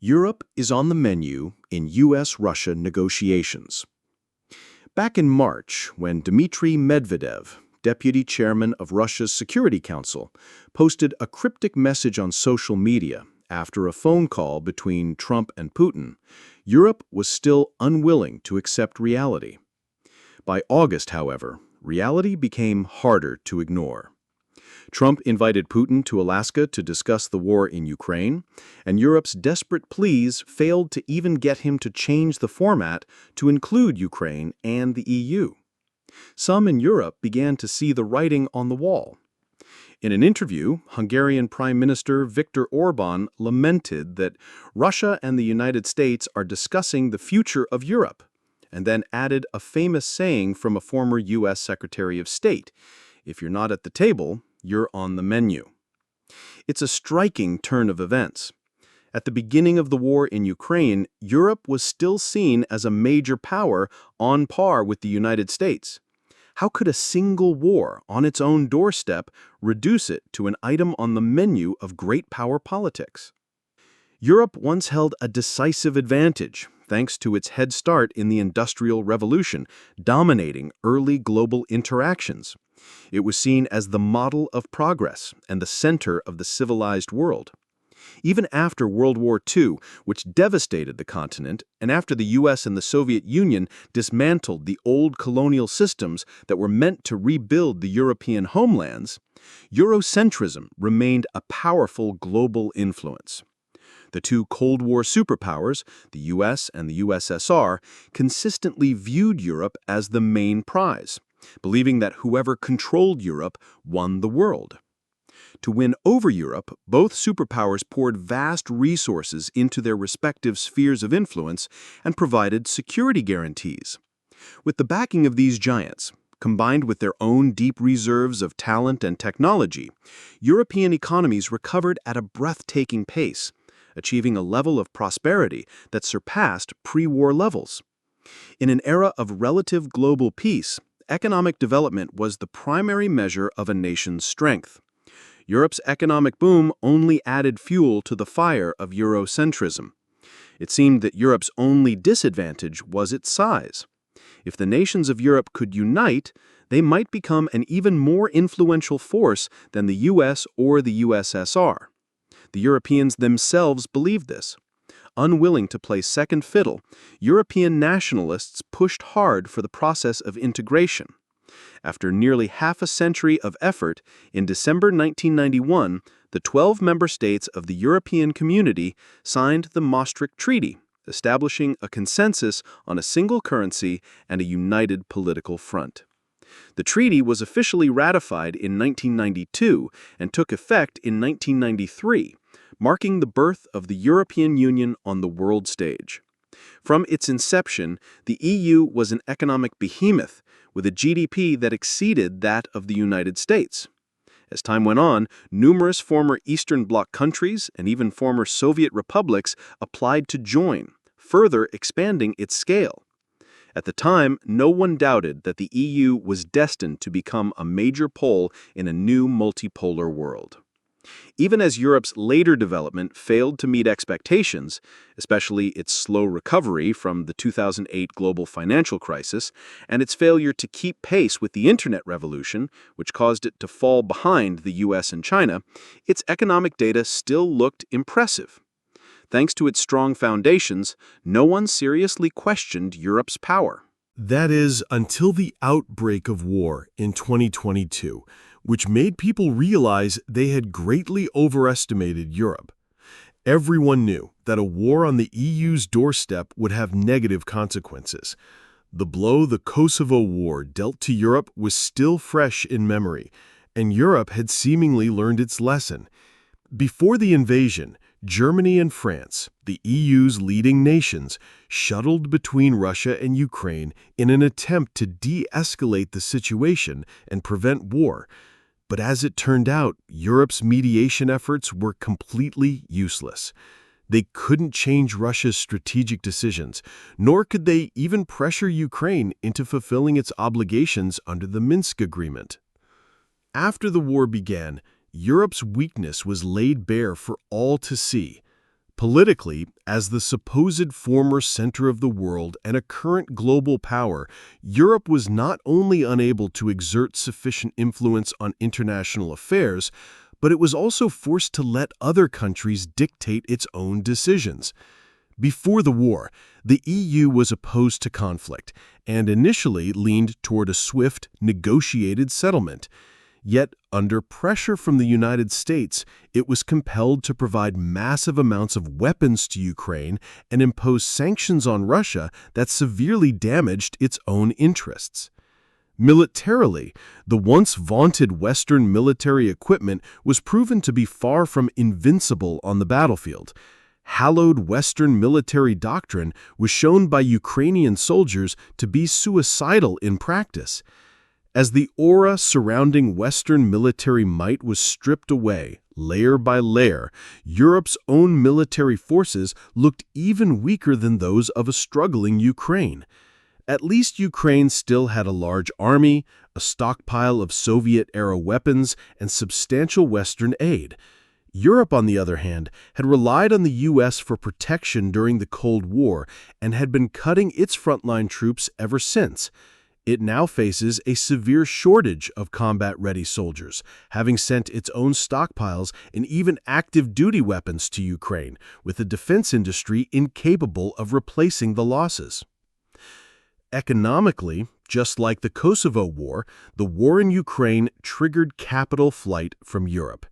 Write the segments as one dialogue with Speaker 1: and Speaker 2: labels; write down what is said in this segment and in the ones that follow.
Speaker 1: Europe is on the menu in U.S.-Russia negotiations. Back in March, when Dmitry Medvedev, deputy chairman of Russia's Security Council, posted a cryptic message on social media after a phone call between Trump and Putin, Europe was still unwilling to accept reality. By August, however, reality became harder to ignore. Trump invited Putin to Alaska to discuss the war in Ukraine, and Europe's desperate pleas failed to even get him to change the format to include Ukraine and the EU. Some in Europe began to see the writing on the wall. In an interview, Hungarian Prime Minister Viktor Orbán lamented that Russia and the United States are discussing the future of Europe, and then added a famous saying from a former U.S. Secretary of State: "If you're not at the table, you're on the menu." It's a striking turn of events. At the beginning of the war in Ukraine, Europe was still seen as a major power on par with the United States. How could a single war on its own doorstep reduce it to an item on the menu of great power politics? Europe once held a decisive advantage, thanks to its head start in the Industrial Revolution, dominating early global interactions. It was seen as the model of progress and the center of the civilized world. Even after World War II, which devastated the continent, and after the US and the Soviet Union dismantled the old colonial systems that were meant to rebuild the European homelands, Eurocentrism remained a powerful global influence. The two Cold War superpowers, the US and the USSR, consistently viewed Europe as the main prize, believing that whoever controlled Europe won the world. To win over Europe, both superpowers poured vast resources into their respective spheres of influence and provided security guarantees. With the backing of these giants, combined with their own deep reserves of talent and technology, European economies recovered at a breathtaking pace, achieving a level of prosperity that surpassed pre-war levels. In an era of relative global peace, economic development was the primary measure of a nation's strength. Europe's economic boom only added fuel to the fire of Eurocentrism. It seemed that Europe's only disadvantage was its size. If the nations of Europe could unite, they might become an even more influential force than the US or the USSR. The Europeans themselves believed this. Unwilling to play second fiddle, European nationalists pushed hard for the process of integration. After nearly half a century of effort, in December 1991, the 12 member states of the European Community signed the Maastricht Treaty, establishing a consensus on a single currency and a united political front. The treaty was officially ratified in 1992 and took effect in 1993, marking the birth of the European Union on the world stage. From its inception, the EU was an economic behemoth with a GDP that exceeded that of the United States. As time went on, numerous former Eastern Bloc countries and even former Soviet republics applied to join, further expanding its scale. At the time, no one doubted that the EU was destined to become a major pole in a new multipolar world. Even as Europe's later development failed to meet expectations, especially its slow recovery from the 2008 global financial crisis and its failure to keep pace with the Internet revolution, which caused it to fall behind the US and China, its economic data still looked impressive. Thanks to its strong foundations, no one seriously questioned Europe's power.
Speaker 2: That is, until the outbreak of war in 2022, which made people realize they had greatly overestimated Europe. Everyone knew that a war on the EU's doorstep would have negative consequences. The blow the Kosovo War dealt to Europe was still fresh in memory, and Europe had seemingly learned its lesson. Before the invasion, Germany and France, the EU's leading nations, shuttled between Russia and Ukraine in an attempt to de-escalate the situation and prevent war. But as it turned out, Europe's mediation efforts were completely useless. They couldn't change Russia's strategic decisions, nor could they even pressure Ukraine into fulfilling its obligations under the Minsk Agreement. After the war began, Europe's weakness was laid bare for all to see. Politically, as the supposed former center of the world and a current global power, Europe was not only unable to exert sufficient influence on international affairs, but it was also forced to let other countries dictate its own decisions. Before the war, the EU was opposed to conflict and initially leaned toward a swift, negotiated settlement. Yet, under pressure from the United States, it was compelled to provide massive amounts of weapons to Ukraine and impose sanctions on Russia that severely damaged its own interests. Militarily, the once vaunted Western military equipment was proven to be far from invincible on the battlefield. Hallowed Western military doctrine was shown by Ukrainian soldiers to be suicidal in practice. As the aura surrounding Western military might was stripped away, layer by layer, Europe's own military forces looked even weaker than those of a struggling Ukraine. At least Ukraine still had a large army, a stockpile of Soviet-era weapons, and substantial Western aid. Europe, on the other hand, had relied on the U.S. for protection during the Cold War and had been cutting its frontline troops ever since. It now faces a severe shortage of combat-ready soldiers, having sent its own stockpiles and even active-duty weapons to Ukraine, with a defense industry incapable of replacing the losses. Economically, just like the Kosovo War, the war in Ukraine triggered capital flight from Europe.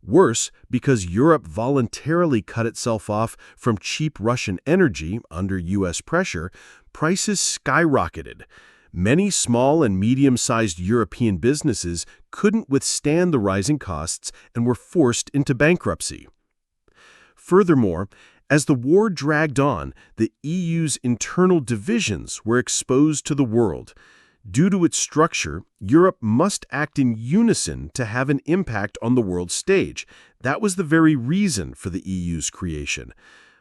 Speaker 2: Worse, because Europe voluntarily cut itself off from cheap Russian energy under U.S. pressure, prices skyrocketed. Many small and medium-sized European businesses couldn't withstand the rising costs and were forced into bankruptcy. Furthermore, as the war dragged on, the EU's internal divisions were exposed to the world. Due to its structure, Europe must act in unison to have an impact on the world stage. That was the very reason for the EU's creation.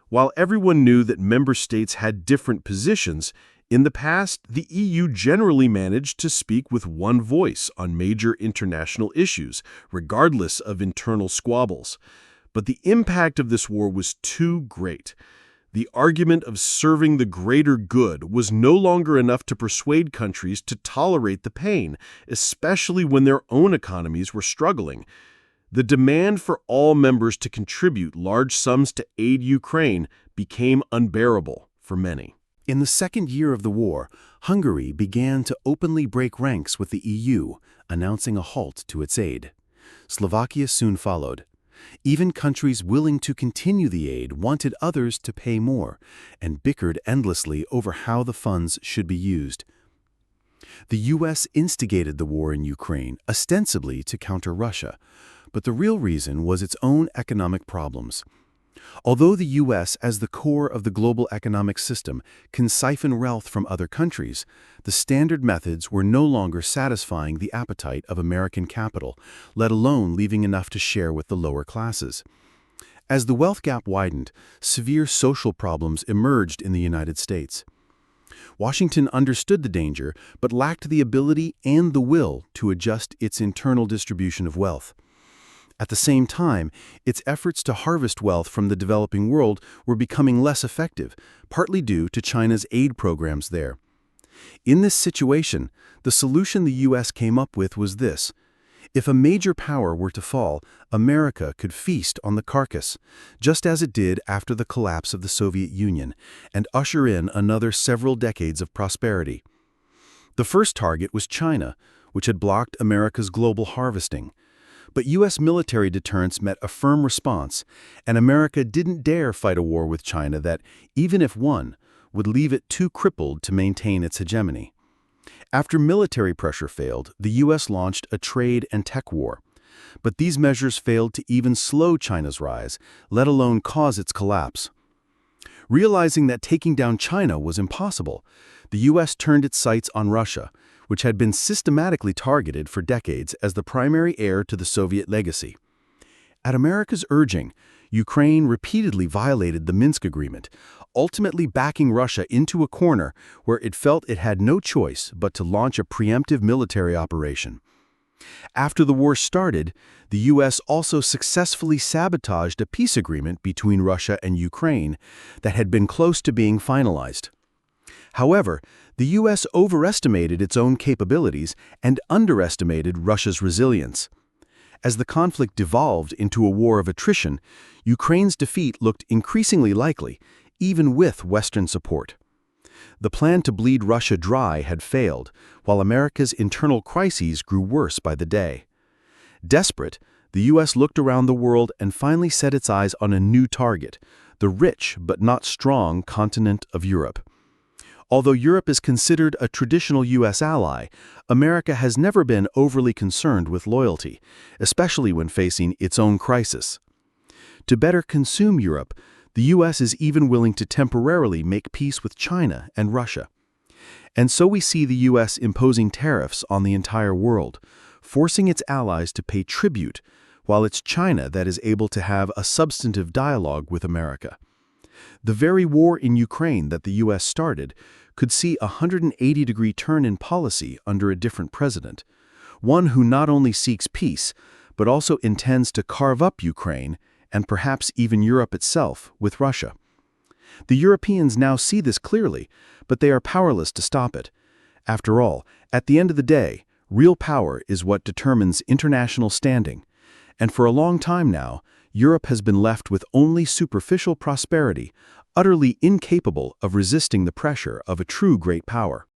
Speaker 2: While everyone knew that member states had different positions, in the past, the EU generally managed to speak with one voice on major international issues, regardless of internal squabbles. But the impact of this war was too great. The argument of serving the greater good was no longer enough to persuade countries to tolerate the pain, especially when their own economies were struggling. The demand for all members to contribute large sums to aid Ukraine became unbearable for many.
Speaker 1: In the second year of the war, Hungary began to openly break ranks with the EU, announcing a halt to its aid. Slovakia soon followed. Even countries willing to continue the aid wanted others to pay more, and bickered endlessly over how the funds should be used. The U.S. instigated the war in Ukraine, ostensibly to counter Russia, but the real reason was its own economic problems. Although the U.S., as the core of the global economic system, can siphon wealth from other countries, the standard methods were no longer satisfying the appetite of American capital, let alone leaving enough to share with the lower classes. As the wealth gap widened, severe social problems emerged in the United States. Washington understood the danger, but lacked the ability and the will to adjust its internal distribution of wealth. At the same time, its efforts to harvest wealth from the developing world were becoming less effective, partly due to China's aid programs there. In this situation, the solution the U.S. came up with was this: if a major power were to fall, America could feast on the carcass, just as it did after the collapse of the Soviet Union, and usher in another several decades of prosperity. The first target was China, which had blocked America's global harvesting. But U.S. military deterrence met a firm response, and America didn't dare fight a war with China that, even if won, would leave it too crippled to maintain its hegemony. After military pressure failed, the U.S. launched a trade and tech war. But these measures failed to even slow China's rise, let alone cause its collapse. Realizing that taking down China was impossible, the U.S. turned its sights on Russia, which had been systematically targeted for decades as the primary heir to the Soviet legacy. At America's urging, Ukraine repeatedly violated the Minsk Agreement, ultimately backing Russia into a corner where it felt it had no choice but to launch a preemptive military operation. After the war started, the U.S. also successfully sabotaged a peace agreement between Russia and Ukraine that had been close to being finalized. However, the U.S. overestimated its own capabilities and underestimated Russia's resilience. As the conflict devolved into a war of attrition, Ukraine's defeat looked increasingly likely, even with Western support. The plan to bleed Russia dry had failed, while America's internal crises grew worse by the day. Desperate, the U.S. looked around the world and finally set its eyes on a new target, the rich but not strong continent of Europe. Although Europe is considered a traditional U.S. ally, America has never been overly concerned with loyalty, especially when facing its own crisis. To better consume Europe, the U.S. is even willing to temporarily make peace with China and Russia. And so we see the U.S. imposing tariffs on the entire world, forcing its allies to pay tribute, while it's China that is able to have a substantive dialogue with America. The very war in Ukraine that the U.S. started could see a 180-degree turn in policy under a different president, one who not only seeks peace, but also intends to carve up Ukraine, and perhaps even Europe itself, with Russia. The Europeans now see this clearly, but they are powerless to stop it. After all, at the end of the day, real power is what determines international standing. And for a long time now, Europe has been left with only superficial prosperity, utterly incapable of resisting the pressure of a true great power.